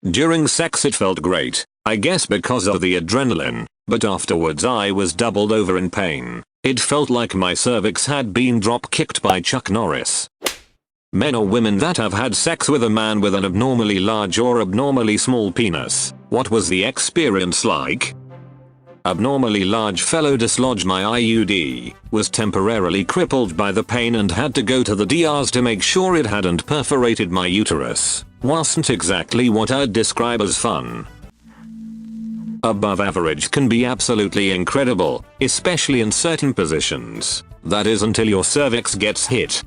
During sex it felt great, I guess because of the adrenaline, but afterwards I was doubled over in pain. It felt like my cervix had been drop-kicked by Chuck Norris. Men or women that have had sex with a man with an abnormally large or abnormally small penis, what was the experience like? Abnormally large fellow dislodged my IUD, was temporarily crippled by the pain and had to go to the DRs to make sure it hadn't perforated my uterus. Wasn't exactly what I'd describe as fun. Above average can be absolutely incredible, especially in certain positions. That is until your cervix gets hit.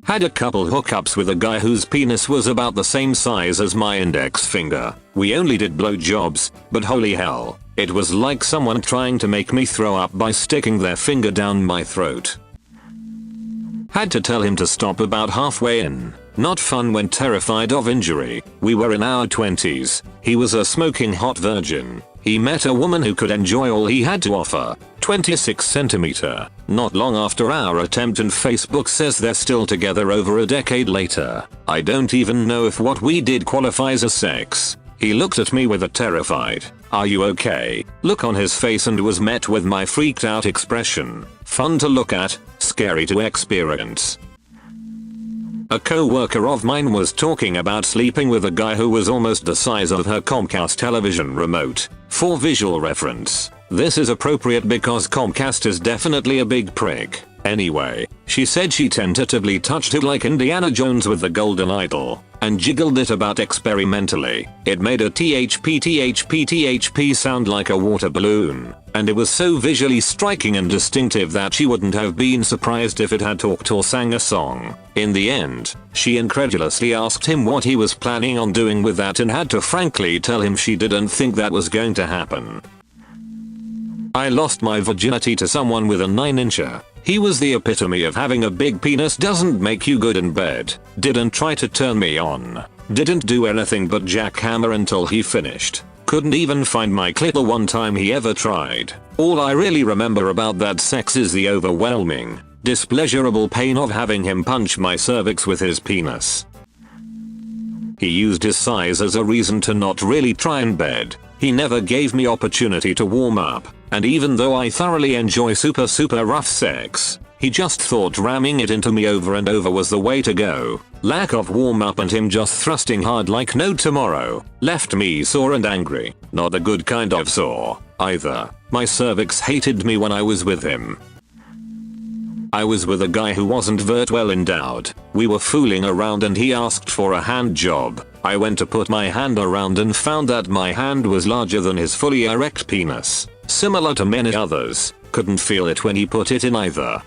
Had a couple hookups with a guy whose penis was about the same size as my index finger. We only did blowjobs, but holy hell, it was like someone trying to make me throw up by sticking their finger down my throat. Had to tell him to stop about halfway in. Not fun when terrified of injury. We were in our 20s. He was a smoking hot virgin. He met a woman who could enjoy all he had to offer. 26 centimeter. Not long after our attempt, and Facebook says they're still together over a decade later. I don't even know if what we did qualifies as sex. He looked at me with a terrified, "Are you okay?" look on his face and was met with my freaked out expression. Fun to look at, scary to experience. A co-worker of mine was talking about sleeping with a guy who was almost the size of her Comcast television remote. For visual reference, this is appropriate because Comcast is definitely a big prick. Anyway, she said she tentatively touched it like Indiana Jones with the golden idol, and jiggled it about experimentally. It made a THP sound like a water balloon, and it was so visually striking and distinctive that she wouldn't have been surprised if it had talked or sang a song. In the end, she incredulously asked him what he was planning on doing with that and had to frankly tell him she didn't think that was going to happen. I lost my virginity to someone with a 9-incher. He was the epitome of having a big penis doesn't make you good in bed. Didn't try to turn me on. Didn't do anything but jackhammer until he finished. Couldn't even find my clit the one time he ever tried. All I really remember about that sex is the overwhelming, displeasurable pain of having him punch my cervix with his penis. He used his size as a reason to not really try in bed. He never gave me opportunity to warm up, and even though I thoroughly enjoy super rough sex, he just thought ramming it into me over and over was the way to go. Lack of warm up and him just thrusting hard like no tomorrow left me sore and angry. Not a good kind of sore, either. My cervix hated me when I was with him. I was with a guy who wasn't very well endowed. We were fooling around and he asked for a hand job. I went to put my hand around and found that my hand was larger than his fully erect penis. Similar to many others, couldn't feel it when he put it in either.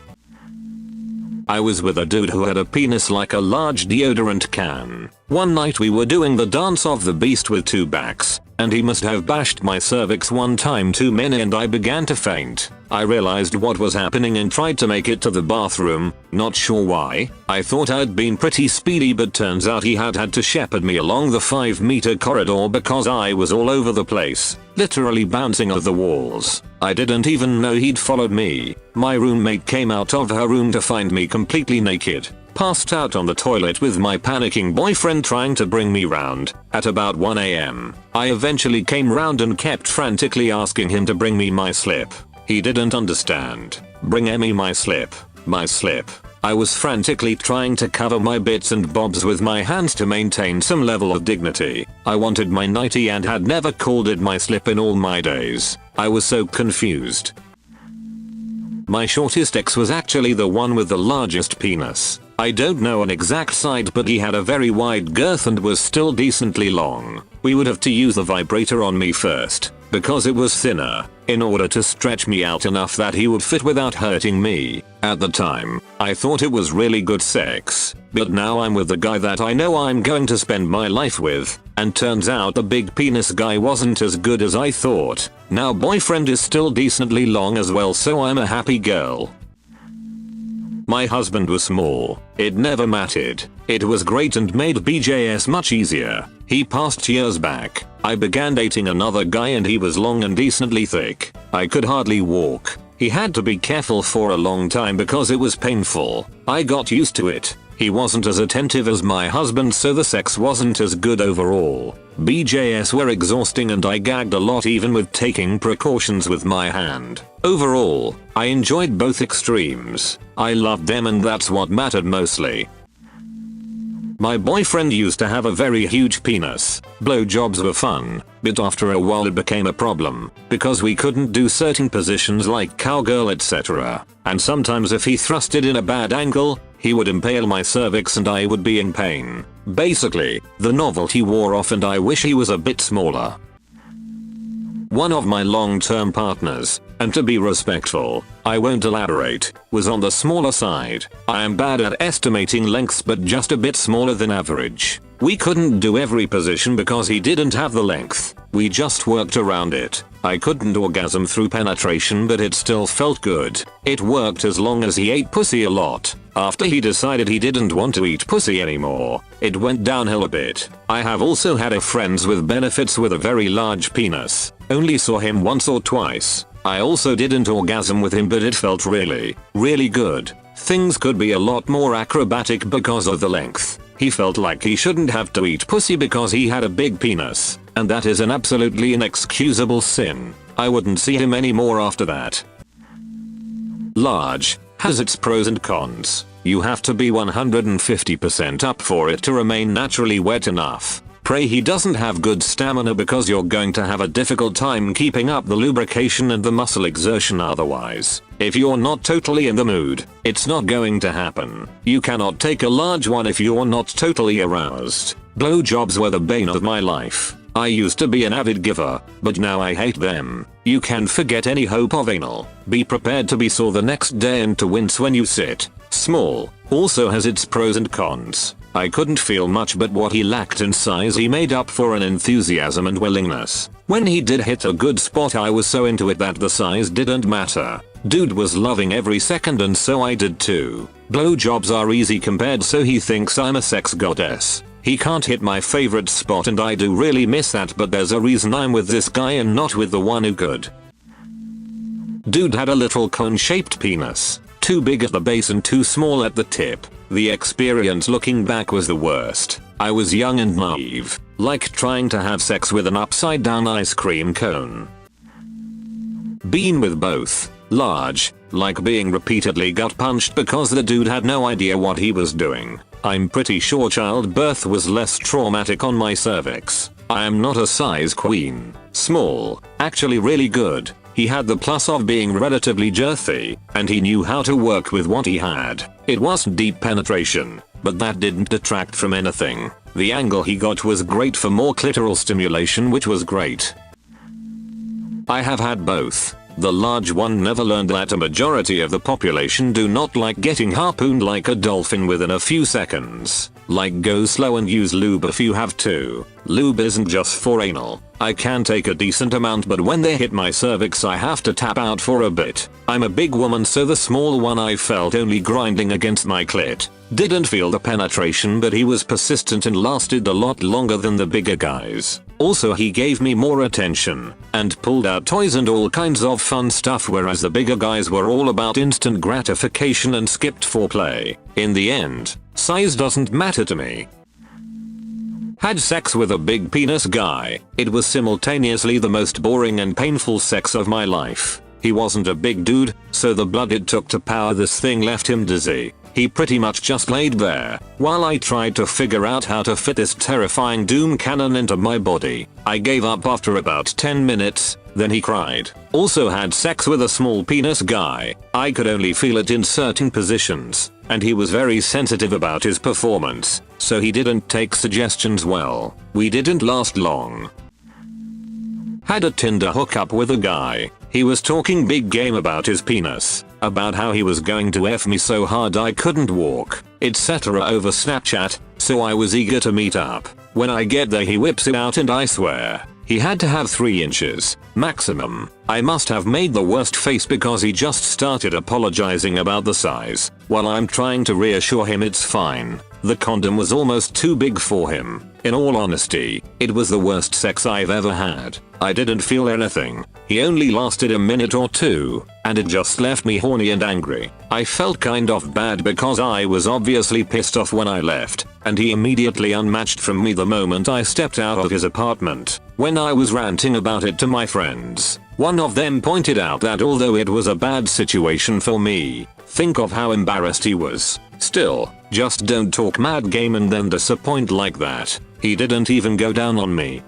I was with a dude who had a penis like a large deodorant can. One night we were doing the dance of the beast with two backs, and he must have bashed my cervix one time too many and I began to faint. I realized what was happening and tried to make it to the bathroom, not sure why. I thought I'd been pretty speedy, but turns out he had to shepherd me along the 5-meter corridor because I was all over the place, literally bouncing off the walls. I didn't even know he'd followed me. My roommate came out of her room to find me completely naked, passed out on the toilet with my panicking boyfriend trying to bring me round. At about 1 AM, I eventually came round and kept frantically asking him to bring me my slip. He didn't understand. Bring me my slip. My slip. I was frantically trying to cover my bits and bobs with my hands to maintain some level of dignity. I wanted my nightie and had never called it my slip in all my days. I was so confused. My shortest ex was actually the one with the largest penis. I don't know an exact size, but he had a very wide girth and was still decently long. We would have to use the vibrator on me first, because it was thinner, in order to stretch me out enough that he would fit without hurting me. At the time, I thought it was really good sex, but now I'm with the guy that I know I'm going to spend my life with, and turns out the big penis guy wasn't as good as I thought. Now boyfriend is still decently long as well, so I'm a happy girl. My husband was small. It never mattered. It was great and made BJS much easier. He passed years back. I began dating another guy and he was long and decently thick. I could hardly walk. He had to be careful for a long time because it was painful. I got used to it. He wasn't as attentive as my husband, so the sex wasn't as good overall. BJs were exhausting and I gagged a lot even with taking precautions with my hand. Overall, I enjoyed both extremes. I loved them and that's what mattered mostly. My boyfriend used to have a very huge penis. Blowjobs were fun, but after a while it became a problem, because we couldn't do certain positions like cowgirl etc. And sometimes if he thrust it in a bad angle, he would impale my cervix and I would be in pain. Basically, the novelty wore off and I wish he was a bit smaller. One of my long-term partners, and to be respectful, I won't elaborate, was on the smaller side. I am bad at estimating lengths but just a bit smaller than average. We couldn't do every position because he didn't have the length. We just worked around it. I couldn't orgasm through penetration but it still felt good. It worked as long as he ate pussy a lot. After he decided he didn't want to eat pussy anymore, it went downhill a bit. I have also had a friends with benefits with a very large penis. Only saw him once or twice. I also didn't orgasm with him but it felt really good. Things could be a lot more acrobatic because of the length. He felt like he shouldn't have to eat pussy because he had a big penis, and that is an absolutely inexcusable sin. I wouldn't see him anymore after that. Large has its pros and cons. You have to be 150% up for it to remain naturally wet enough. Pray he doesn't have good stamina because you're going to have a difficult time keeping up the lubrication and the muscle exertion otherwise. If you're not totally in the mood, it's not going to happen. You cannot take a large one if you're not totally aroused. Blowjobs were the bane of my life. I used to be an avid giver, but now I hate them. You can forget any hope of anal. Be prepared to be sore the next day and to wince when you sit. Small also has its pros and cons. I couldn't feel much but what he lacked in size he made up for in enthusiasm and willingness. When he did hit a good spot I was so into it that the size didn't matter. Dude was loving every second and so I did too. Blowjobs are easy compared so he thinks I'm a sex goddess. He can't hit my favorite spot and I do really miss that but there's a reason I'm with this guy and not with the one who could. Dude had a little cone-shaped penis. Too big at the base and too small at the tip. The experience looking back was the worst. I was young and naive, like trying to have sex with an upside down ice cream cone. Been with both. Large, like being repeatedly gut punched because the dude had no idea what he was doing. I'm pretty sure childbirth was less traumatic on my cervix. I am not a size queen. Small, actually really good. He had the plus of being relatively girthy, and he knew how to work with what he had. It wasn't deep penetration, but that didn't detract from anything. The angle he got was great for more clitoral stimulation, which was great. I have had both. The large one never learned that a majority of the population do not like getting harpooned like a dolphin within a few seconds. Like go slow and use lube if you have to. Lube isn't just for anal. I can take a decent amount but when they hit my cervix I have to tap out for a bit. I'm a big woman so the small one I felt only grinding against my clit. Didn't feel the penetration but he was persistent and lasted a lot longer than the bigger guys. Also he gave me more attention and pulled out toys and all kinds of fun stuff whereas the bigger guys were all about instant gratification and skipped foreplay. In the end, size doesn't matter to me. Had sex with a big penis guy. It was simultaneously the most boring and painful sex of my life. He wasn't a big dude, so the blood it took to power this thing left him dizzy. He pretty much just laid there, while I tried to figure out how to fit this terrifying doom cannon into my body. I gave up after about 10 minutes, then he cried. Also had sex with a small penis guy. I could only feel it in certain positions, and he was very sensitive about his performance, so he didn't take suggestions well. We didn't last long. Had a Tinder hookup with a guy. He was talking big game about his penis, about how he was going to F me so hard I couldn't walk, etc. over Snapchat, so I was eager to meet up. When I get there he whips it out and I swear, he had to have 3 inches, maximum. I must have made the worst face because he just started apologizing about the size, while I'm trying to reassure him it's fine. The condom was almost too big for him. In all honesty, it was the worst sex I've ever had. I didn't feel anything. He only lasted a minute or two, and it just left me horny and angry. I felt kind of bad because I was obviously pissed off when I left, and he immediately unmatched from me the moment I stepped out of his apartment. When I was ranting about it to my friends, one of them pointed out that although it was a bad situation for me, think of how embarrassed he was. Still, just don't talk mad game and then disappoint like that. He didn't even go down on me.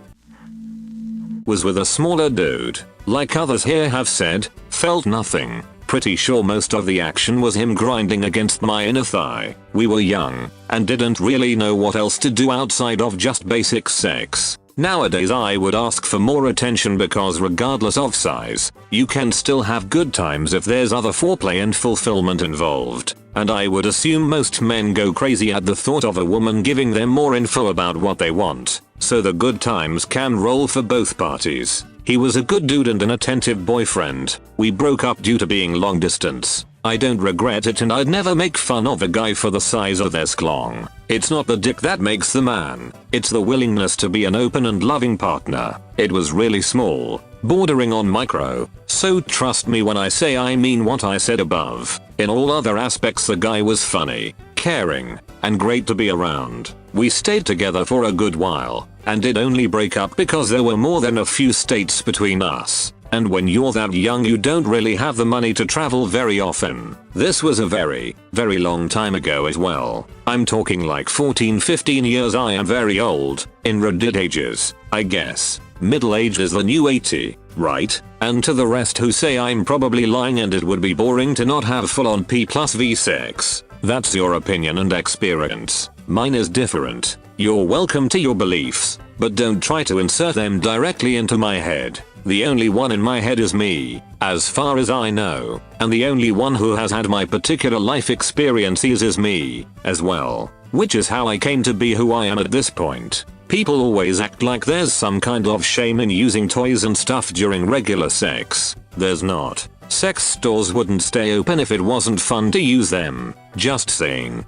Was with a smaller dude. Like others here have said, felt nothing. Pretty sure most of the action was him grinding against my inner thigh. We were young, and didn't really know what else to do outside of just basic sex. Nowadays I would ask for more attention because regardless of size, you can still have good times if there's other foreplay and fulfillment involved. And I would assume most men go crazy at the thought of a woman giving them more info about what they want. So the good times can roll for both parties. He was a good dude and an attentive boyfriend. We broke up due to being long distance. I don't regret it and I'd never make fun of a guy for the size of their sklong. It's not the dick that makes the man. It's the willingness to be an open and loving partner. It was really small, bordering on micro, so trust me when I say I mean what I said above. In all other aspects the guy was funny, caring, and great to be around. We stayed together for a good while, and did only break up because there were more than a few states between us. And when you're that young you don't really have the money to travel very often. This was a very, very long time ago as well. I'm talking like 14-15 years. I am very old, in Reddit ages, I guess. Middle age is the new 80, right? And to the rest who say I'm probably lying and it would be boring to not have full on P+V sex. That's your opinion and experience. Mine is different. You're welcome to your beliefs, but don't try to insert them directly into my head. The only one in my head is me, as far as I know, and the only one who has had my particular life experiences is me, as well. Which is how I came to be who I am at this point. People always act like there's some kind of shame in using toys and stuff during regular sex. There's not. Sex stores wouldn't stay open if it wasn't fun to use them. Just saying.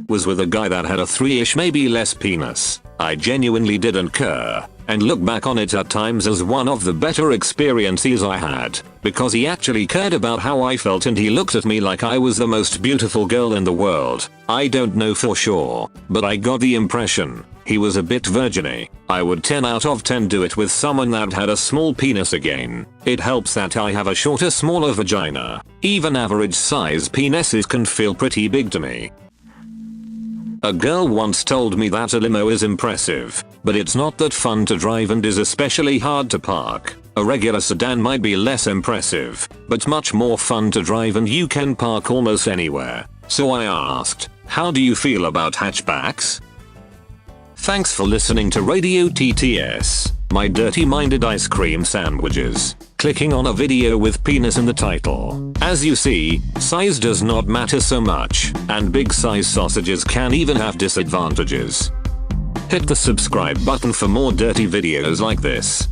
Was with a guy that had a 3-ish maybe less penis. I genuinely didn't care, and look back on it at times as one of the better experiences I had, because he actually cared about how I felt and he looked at me like I was the most beautiful girl in the world. I don't know for sure, but I got the impression he was a bit virgin-y. I would 10 out of 10 do it with someone that had a small penis again. It helps that I have a shorter, smaller vagina. Even average size penises can feel pretty big to me. A girl once told me that a limo is impressive, but it's not that fun to drive and is especially hard to park. A regular sedan might be less impressive, but much more fun to drive and you can park almost anywhere. So I asked, how do you feel about hatchbacks? Thanks for listening to Radio TTS, my dirty-minded ice cream sandwiches. Clicking on a video with penis in the title. As you see, size does not matter so much, and big size sausages can even have disadvantages. Hit the subscribe button for more dirty videos like this.